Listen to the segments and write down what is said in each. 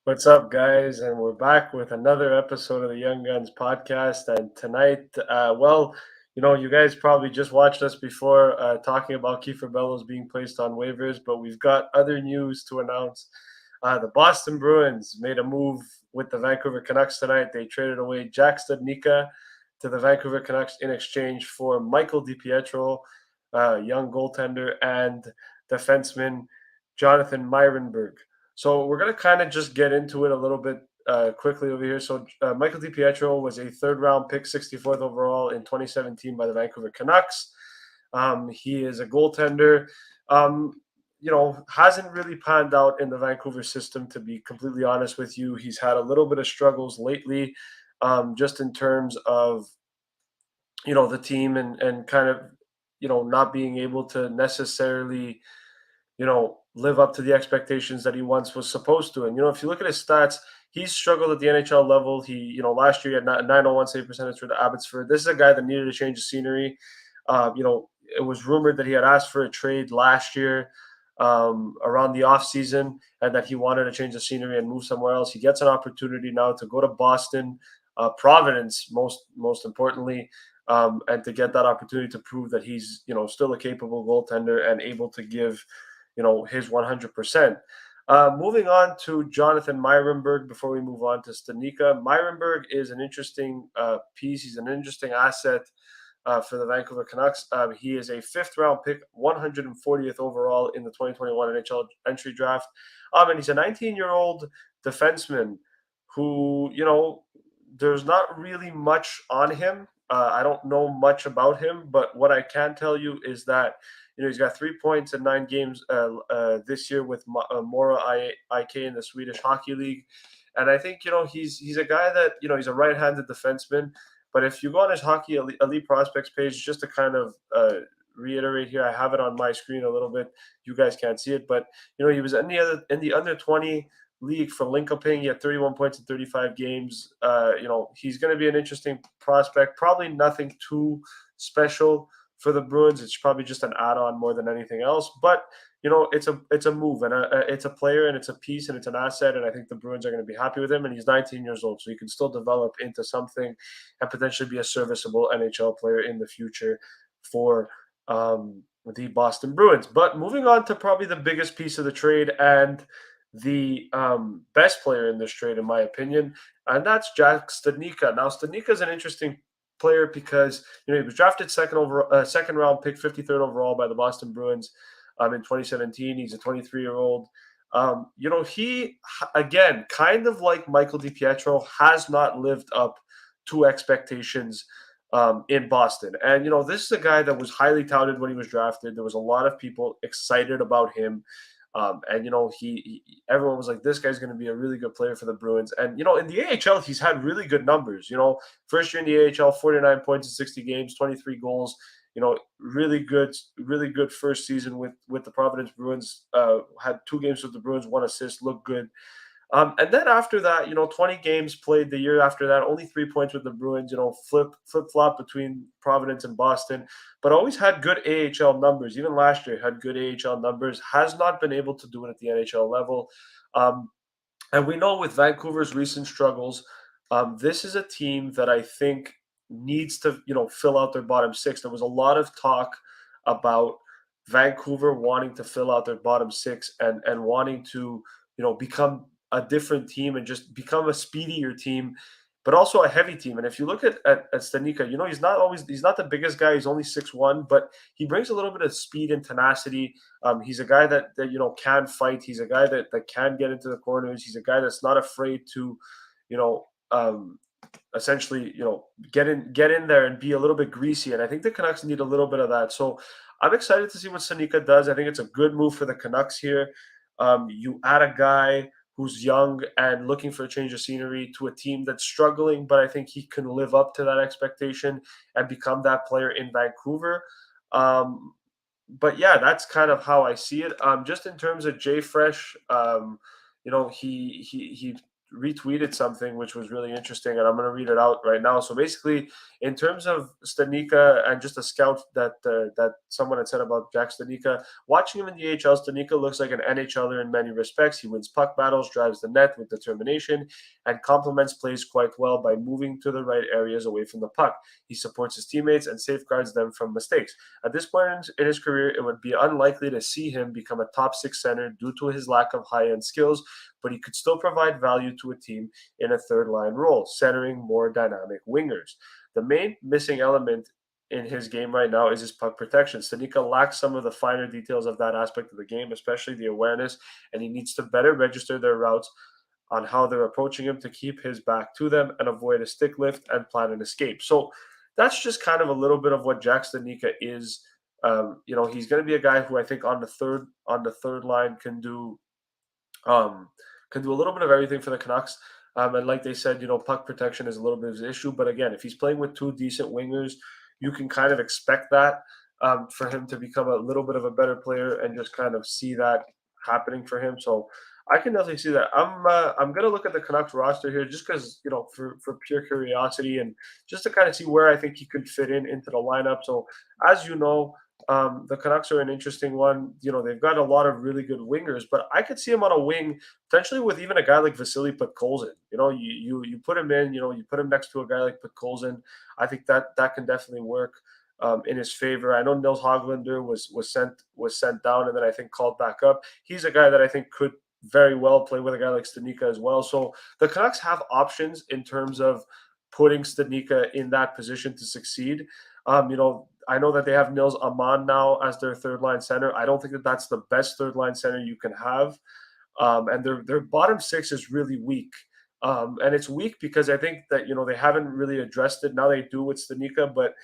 What's up, guys? And we're back with another episode of the Young Guns podcast. And tonight, you guys probably just watched us before talking about Kiefer Bellows being placed on waivers, but we've got other news to announce. The Boston Bruins made a move with the Vancouver Canucks tonight. They traded away Jack Studnicka to the Vancouver Canucks in exchange for Michael DiPietro, young goaltender, and defenseman Jonathan Myrenberg. So we're going to kind of just get into it a little bit quickly over here. So Michael DiPietro was a third-round pick, 64th overall in 2017 by the Vancouver Canucks. He is a goaltender. Hasn't really panned out in the Vancouver system, to be completely honest with you. He's had a little bit of struggles lately, just in terms of, the team and kind of, not being able to necessarily live up to the expectations that he once was supposed to. And, if you look at his stats, he's struggled at the NHL level. Last year he had 901 save percentage for the Abbotsford. This is a guy that needed a change of scenery. It was rumored that he had asked for a trade last year around the offseason and that he wanted to change the scenery and move somewhere else. He gets an opportunity now to go to Boston, Providence, most importantly, and to get that opportunity to prove that he's, still a capable goaltender and able to give his 100%. Moving on to Jonathan Myrenberg before we move on to Studnicka. Myrenberg is an interesting piece. He's an interesting asset for the Vancouver Canucks. He is a fifth-round pick, 140th overall in the 2021 NHL entry draft. And he's a 19-year-old defenseman who, there's not really much on him. I don't know much about him, but what I can tell you is that he's got 3 points in 9 games this year with Mora IK in the Swedish Hockey League. And I think, he's a guy that, he's a right-handed defenseman. But if you go on his Hockey Elite Prospects page, just to kind of reiterate here, I have it on my screen a little bit. You guys can't see it. But, he was in the under 20 league for Linköping. He had 31 points in 35 games. He's going to be an interesting prospect. Probably nothing too special for the Bruins. It's probably just an add-on more than anything else. But it's a move and it's a player and it's a piece and it's an asset. And I think the Bruins are going to be happy with him. And he's 19 years old, so he can still develop into something and potentially be a serviceable NHL player in the future for the Boston Bruins. But moving on to probably the biggest piece of the trade and the best player in this trade, in my opinion, and that's Jack Studnicka. Now, Studnicka is an interesting player because he was drafted second round pick, 53rd overall by the Boston Bruins in 2017. He's a 23-year-old. He again, kind of like Michael DiPietro, has not lived up to expectations in Boston. And this is a guy that was highly touted when he was drafted. There was a lot of people excited about him. And everyone was like, this guy's going to be a really good player for the Bruins. And in the AHL, he's had really good numbers. First year in the AHL, 49 points in 60 games, 23 goals. Really good first season with the Providence Bruins. Had 2 games with the Bruins, 1 assist, looked good. And then after that, 20 games played the year after that, only 3 points with the Bruins, flip-flop between Providence and Boston, but always had good AHL numbers. Even last year had good AHL numbers, has not been able to do it at the NHL level. And we know with Vancouver's recent struggles, this is a team that I think needs to, fill out their bottom 6. There was a lot of talk about Vancouver wanting to fill out their bottom 6 and wanting to, become a different team and just become a speedier team, but also a heavy team. And if you look at Studnicka, he's not the biggest guy. He's only 6'1", but he brings a little bit of speed and tenacity. He's a guy that can fight. He's a guy that can get into the corners. He's a guy that's not afraid to, essentially, get in there and be a little bit greasy. And I think the Canucks need a little bit of that. So I'm excited to see what Studnicka does. I think it's a good move for the Canucks here. You add a guy who's young and looking for a change of scenery to a team that's struggling, but I think he can live up to that expectation and become that player in Vancouver. But yeah, that's kind of how I see it. Just in terms of Jay Fresh, he retweeted something which was really interesting, and I'm going to read it out right now. So basically, in terms of Studnicka and just a scout that someone had said about Jack Studnicka, watching him in the AHL, Studnicka looks like an NHLer in many respects. He wins puck battles, drives the net with determination, and complements plays quite well by moving to the right areas away from the puck. He supports his teammates and safeguards them from mistakes. At this point in his career, it would be unlikely to see him become a top six center due to his lack of high-end skills, but he could still provide value to a team in a third-line role, centering more dynamic wingers. The main missing element in his game right now is his puck protection. Studnicka lacks some of the finer details of that aspect of the game, especially the awareness, and he needs to better register their routes on how they're approaching him to keep his back to them and avoid a stick lift and plan an escape. So that's just kind of a little bit of what Jack Studnicka is. He's going to be a guy who I think on the third line um, can do a little bit of everything for the Canucks. And like they said, puck protection is a little bit of an issue. But again, if he's playing with two decent wingers, you can kind of expect that for him to become a little bit of a better player and just kind of see that happening for him. So I can definitely see that. I'm gonna look at the Canucks roster here just because for pure curiosity and just to kind of see where I think he could fit into the lineup. So as you know, the Canucks are an interesting one. They've got a lot of really good wingers, but I could see him on a wing potentially with even a guy like Vasily Podkolzin. You put him in. You put him next to a guy like Podkolzin. I think that can definitely work in his favor. I know Nils Hoglander was sent down and then I think called back up. He's a guy that I think could very well play with a guy like Studnicka as well. So the Canucks have options in terms of putting Studnicka in that position to succeed. I know that they have Nils Aman now as their third line center. I don't think that that's the best third line center you can have. And their bottom six is really weak. And it's weak because I think that, they haven't really addressed it. Now they do with Studnicka, but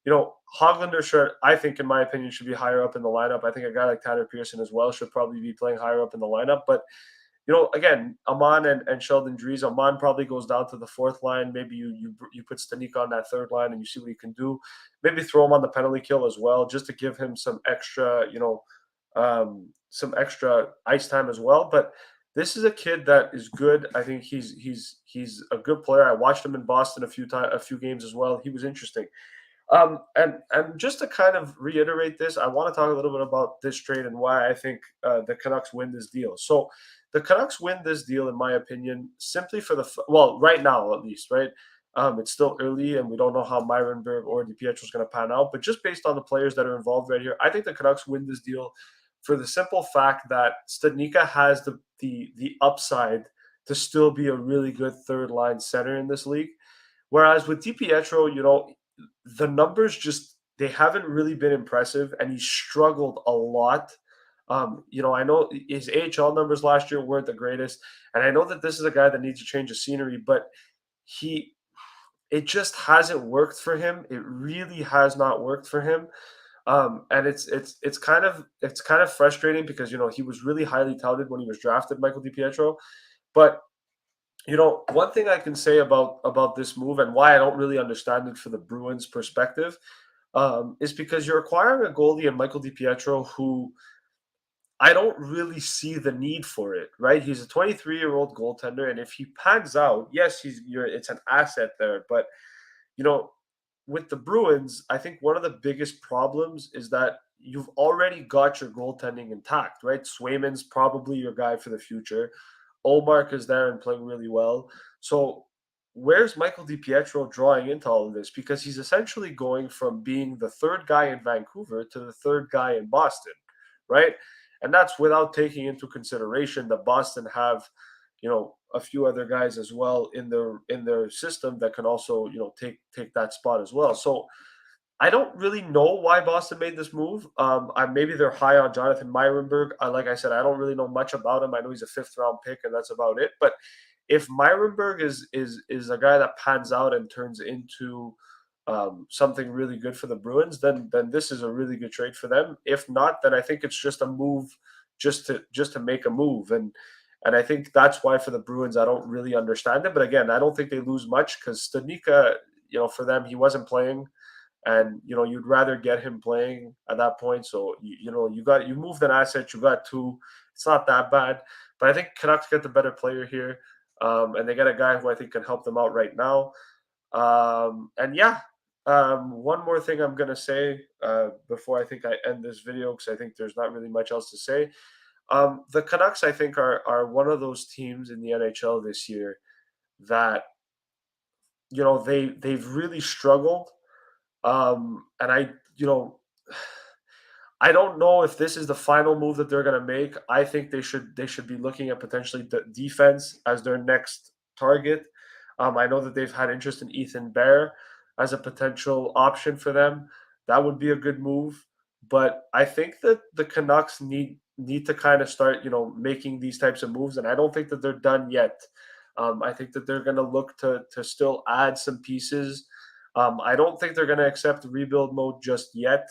Hoglander I think, in my opinion, should be higher up in the lineup. I think a guy like Tanner Pearson as well should probably be playing higher up in the lineup. But again, Aman and Sheldon Dries. Aman probably goes down to the fourth line. Maybe you put Studnicka on that third line and you see what he can do. Maybe throw him on the penalty kill as well, just to give him some extra ice time as well. But this is a kid that is good. I think he's a good player. I watched him in Boston a few games as well. He was interesting. And just to kind of reiterate this, I want to talk a little bit about this trade and why I think the Canucks win this deal. So the Canucks win this deal, in my opinion, simply for right now at least, right? It's still early and we don't know how Myrenberg or DiPietro is going to pan out, but just based on the players that are involved right here, I think the Canucks win this deal for the simple fact that Studnicka has the upside to still be a really good third line center in this league. Whereas with DiPietro, the numbers they haven't really been impressive and he struggled a lot. I know his AHL numbers last year weren't the greatest, and I know that this is a guy that needs to change the scenery, but it just hasn't worked for him. It really has not worked for him. And it's kind of frustrating because he was really highly touted when he was drafted, Michael DiPietro. But one thing I can say about this move and why I don't really understand it for the Bruins' perspective is because you're acquiring a goalie in Michael DiPietro who I don't really see the need for it, right? He's a 23-year-old goaltender, and if he pans out, yes, it's an asset there. But with the Bruins, I think one of the biggest problems is that you've already got your goaltending intact, right? Swayman's probably your guy for the future. Olmark is there and playing really well. So where's Michael DiPietro drawing into all of this? Because he's essentially going from being the third guy in Vancouver to the third guy in Boston, right? And that's without taking into consideration that Boston have, a few other guys as well in their system that can also, take that spot as well. So I don't really know why Boston made this move. Maybe they're high on Jonathan Myrenberg. Like I said, I don't really know much about him. I know he's a fifth-round pick, and that's about it. But if Myrenberg is a guy that pans out and turns into something really good for the Bruins, then this is a really good trade for them. If not, then I think it's just a move just to make a move. And I think that's why for the Bruins, I don't really understand it. But again, I don't think they lose much because Studnicka, for them, he wasn't playing. And you'd rather get him playing at that point. So you moved an asset, you got two. It's not that bad, but I think Canucks get the better player here. And they got a guy who I think can help them out right now. And yeah, one more thing I'm gonna say before I think I end this video, because I think there's not really much else to say. The Canucks, I think, are one of those teams in the NHL this year that they've really struggled. And I don't know if this is the final move that they're going to make. I think they should be looking at potentially the defense as their next target. I know that they've had interest in Ethan Bear as a potential option for them. That would be a good move. But I think that the Canucks need to kind of start, making these types of moves, and I don't think that they're done yet. I think that they're going to look to still add some pieces. I don't think they're going to accept rebuild mode just yet.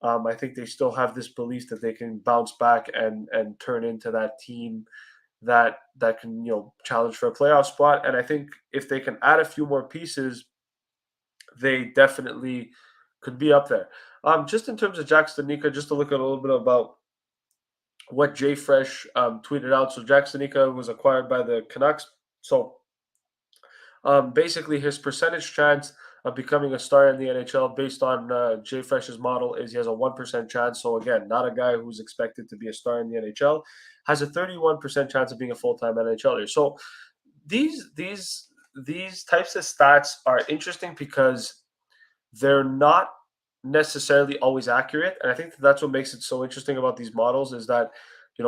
I think they still have this belief that they can bounce back and turn into that team that can challenge for a playoff spot. And I think if they can add a few more pieces, they definitely could be up there. Just in terms of Jack Studnicka, just to look at a little bit about what Jay Fresh tweeted out. So Jack Studnicka was acquired by the Canucks. So basically, his percentage chance of becoming a star in the NHL based on Jay Fresh's model is he has a 1% chance. So again, not a guy who's expected to be a star in the NHL, has a 31% chance of being a full-time NHLer. So these these these types of stats are interesting because they're not necessarily always accurate, and I think that's what makes it so interesting about these models is that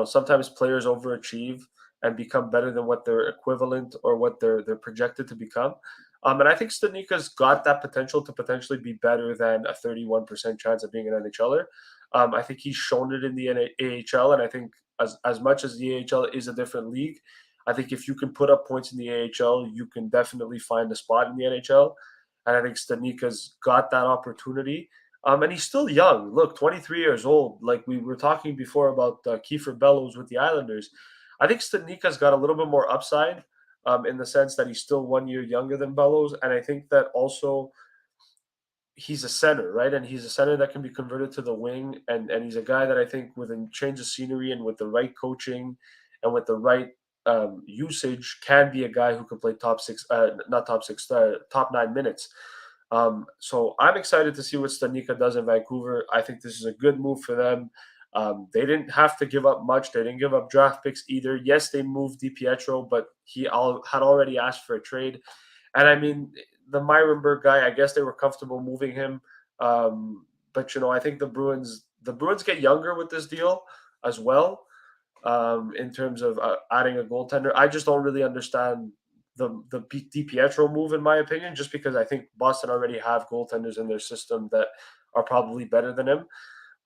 sometimes players overachieve and become better than what their equivalent or what they're projected to become. And I think Studnicka's got that potential to potentially be better than a 31% chance of being an NHLer. I think he's shown it in the AHL, and I think as much as the AHL is a different league, I think if you can put up points in the AHL, you can definitely find a spot in the NHL. And I think Studnicka's got that opportunity. And he's still young. Look, 23 years old. Like we were talking before about Kiefer Bellows with the Islanders. I think Studnicka's got a little bit more upside in the sense that he's still 1 year younger than Bellows. And I think that also he's a center, right? And he's a center that can be converted to the wing. And he's a guy that I think with a change of scenery and with the right coaching and with the right usage can be a guy who can play top six, not top six, top 9 minutes. So I'm excited to see what Studnicka does in Vancouver. I think this is a good move for them. They didn't have to give up much. They didn't give up draft picks either. Yes, they moved DiPietro, but he had already asked for a trade. And I mean, the Myrenberg guy, I guess they were comfortable moving him. But I think the Bruins get younger with this deal as well. In terms of adding a goaltender, I just don't really understand the DiPietro move, in my opinion, just because I think Boston already have goaltenders in their system that are probably better than him.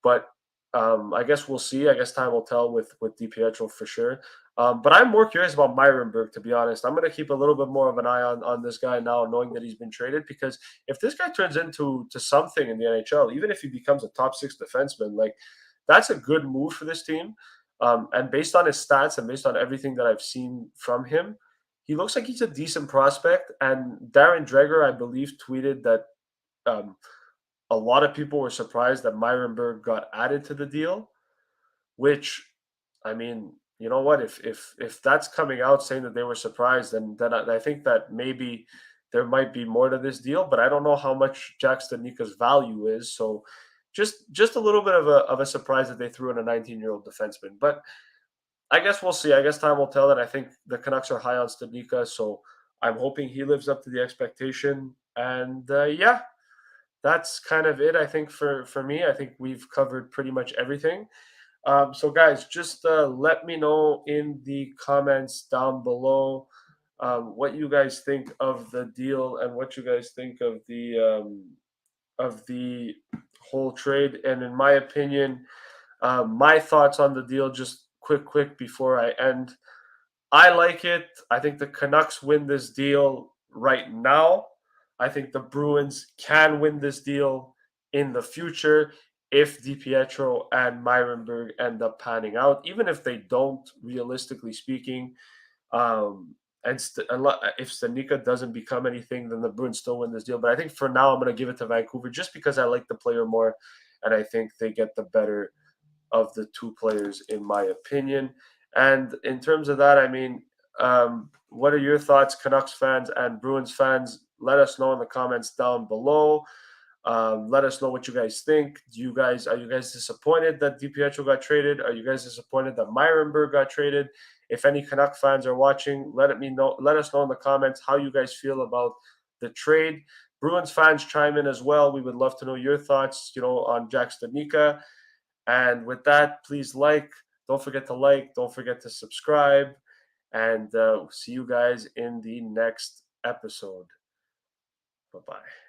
But I guess we'll see. I guess time will tell with DiPietro for sure. But I'm more curious about Myrenberg, to be honest. I'm going to keep a little bit more of an eye on this guy now, knowing that he's been traded, because if this guy turns into something in the NHL, even if he becomes a top six defenseman, like that's a good move for this team. And based on his stats and based on everything that I've seen from him, he looks like he's a decent prospect. And Darren Dreger, I believe, tweeted that um, a lot of people were surprised that Myrenberg got added to the deal, which, I mean, you know what? If that's coming out saying that they were surprised, then I think that maybe there might be more to this deal. But I don't know how much Jack Studnicka's value is. So just a little bit of a surprise that they threw in a 19-year-old defenseman. But I guess we'll see. I guess time will tell. And I think the Canucks are high on Studnicka, so I'm hoping he lives up to the expectation. And yeah, that's kind of it. I think for me, I think we've covered pretty much everything. So guys, just let me know in the comments down below what you guys think of the deal and what you guys think of the whole trade. And in my opinion, my thoughts on the deal, just quick before I end. I like it. I think the Canucks win this deal right now. I think the Bruins can win this deal in the future if DiPietro and Myrenberg end up panning out. Even if they don't, realistically speaking, if Studnicka doesn't become anything, then the Bruins still win this deal. But I think for now, I'm going to give it to Vancouver just because I like the player more, and I think they get the better of the two players, in my opinion. And in terms of that, I mean, What are your thoughts, Canucks fans and Bruins fans? Let us know in the comments down below. Let us know what you guys think. Are you guys disappointed that DiPietro got traded? Are you guys disappointed that Myrenberg got traded? If any Canuck fans are watching, let us know in the comments how you guys feel about the trade. Bruins fans, chime in as well. We would love to know your thoughts, on Jack Studnicka. And with that, please don't forget to like, don't forget to subscribe, and see you guys in the next episode. Bye-bye.